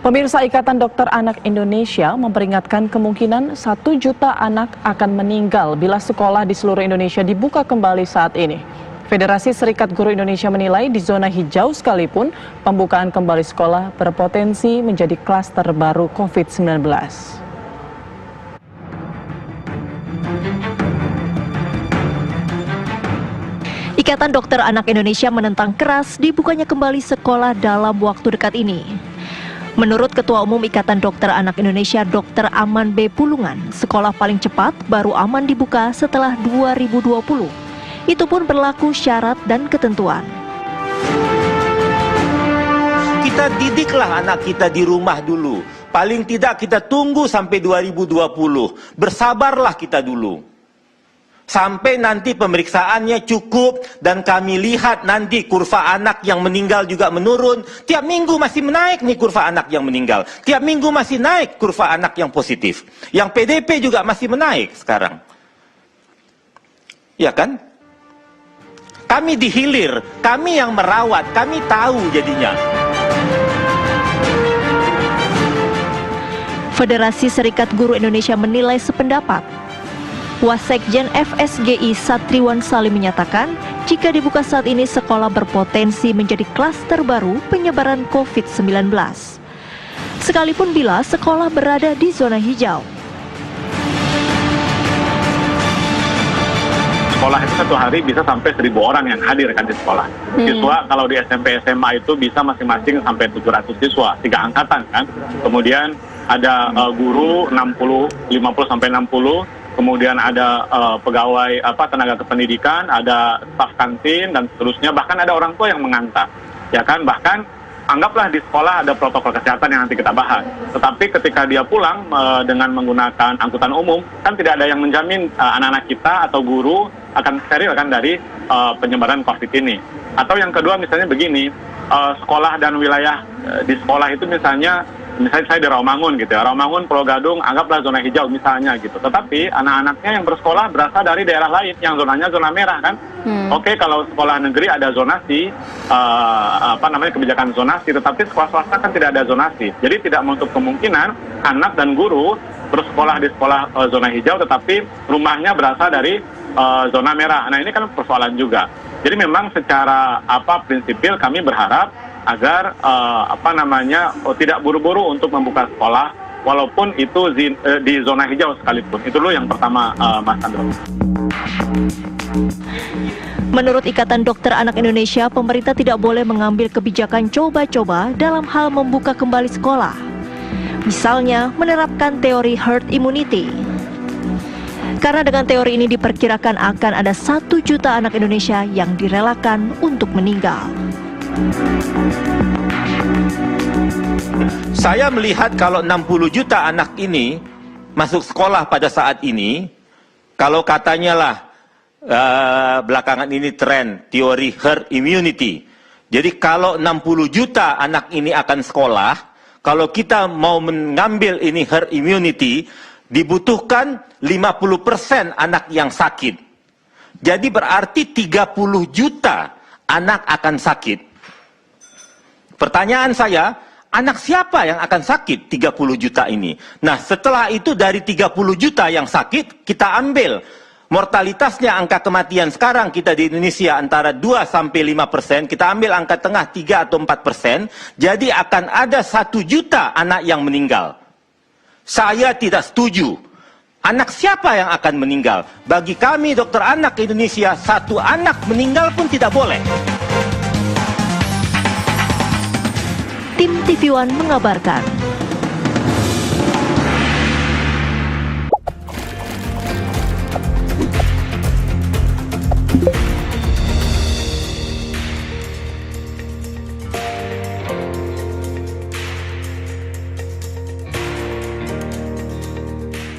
Pemirsa, Ikatan Dokter Anak Indonesia memperingatkan kemungkinan 1 juta anak akan meninggal bila sekolah di seluruh Indonesia dibuka kembali saat ini. Federasi Serikat Guru Indonesia menilai di zona hijau sekalipun pembukaan kembali sekolah berpotensi menjadi klaster baru COVID-19. Ikatan Dokter Anak Indonesia menentang keras dibukanya kembali sekolah dalam waktu dekat ini. Menurut Ketua Umum Ikatan Dokter Anak Indonesia Dr. Aman B. Pulungan, sekolah paling cepat baru aman dibuka setelah 2020. Itu pun berlaku syarat dan ketentuan. Kita didiklah anak kita di rumah dulu. Paling tidak kita tunggu sampai 2020. Bersabarlah kita dulu. Sampai nanti pemeriksaannya cukup dan kami lihat nanti kurva anak yang meninggal juga menurun. Tiap minggu masih menaik nih kurva anak yang meninggal. Tiap minggu masih naik kurva anak yang positif. Yang PDP juga masih menaik sekarang. Ya kan? Kami dihilir, kami yang merawat, kami tahu jadinya. Federasi Serikat Guru Indonesia menilai sependapat. Wasekjen FSGI Satriwan Salim menyatakan, jika dibuka saat ini sekolah berpotensi menjadi klaster baru penyebaran COVID-19. Sekalipun bila sekolah berada di zona hijau. Sekolah itu satu hari bisa sampai 1.000 orang yang hadir kan di sekolah. Siswa kalau di SMP SMA itu bisa masing-masing sampai 700 siswa, 3 angkatan kan. Kemudian ada guru 50 sampai 60. Kemudian ada pegawai tenaga kependidikan, ada staf kantin dan seterusnya, bahkan ada orang tua yang mengantar. Ya kan, bahkan anggaplah di sekolah ada protokol kesehatan yang nanti kita bahas. Tetapi ketika dia pulang dengan menggunakan angkutan umum, kan tidak ada yang menjamin anak-anak kita atau guru akan steril kan dari penyebaran COVID ini. Atau yang kedua misalnya begini, sekolah dan wilayah di sekolah itu misalnya saya di Rawamangun gitu ya, Rawamangun, Pulau Gadung, anggaplah zona hijau misalnya gitu. Tetapi anak-anaknya yang bersekolah berasal dari daerah lain yang zonanya zona merah kan. Oke, kalau sekolah negeri ada zonasi, kebijakan zonasi, tetapi sekolah swasta kan tidak ada zonasi. Jadi tidak menutup kemungkinan anak dan guru bersekolah di sekolah zona hijau, tetapi rumahnya berasal dari zona merah. Nah ini kan persoalan juga. Jadi memang secara prinsipil kami berharap agar tidak buru-buru untuk membuka sekolah walaupun itu di zona hijau sekalipun. Itu dulu yang pertama, Mas Andro. Menurut Ikatan Dokter Anak Indonesia, pemerintah tidak boleh mengambil kebijakan coba-coba dalam hal membuka kembali sekolah. Misalnya menerapkan teori herd immunity. Karena dengan teori ini diperkirakan akan ada 1 juta anak Indonesia yang direlakan untuk meninggal. Saya melihat kalau 60 juta anak ini masuk sekolah pada saat ini, kalau katanya lah belakangan ini tren teori herd immunity. Jadi kalau 60 juta anak ini akan sekolah, kalau kita mau mengambil ini herd immunity, dibutuhkan 50% anak yang sakit. Jadi berarti 30 juta anak akan sakit. Pertanyaan saya, anak siapa yang akan sakit 30 juta ini? Nah, setelah itu dari 30 juta yang sakit, kita ambil mortalitasnya, angka kematian sekarang kita di Indonesia antara 2-5%, kita ambil angka tengah 3 atau 4%, jadi akan ada 1 juta anak yang meninggal. Saya tidak setuju. Anak siapa yang akan meninggal? Bagi kami dokter anak Indonesia, 1 anak meninggal pun tidak boleh. Tim TV One mengabarkan.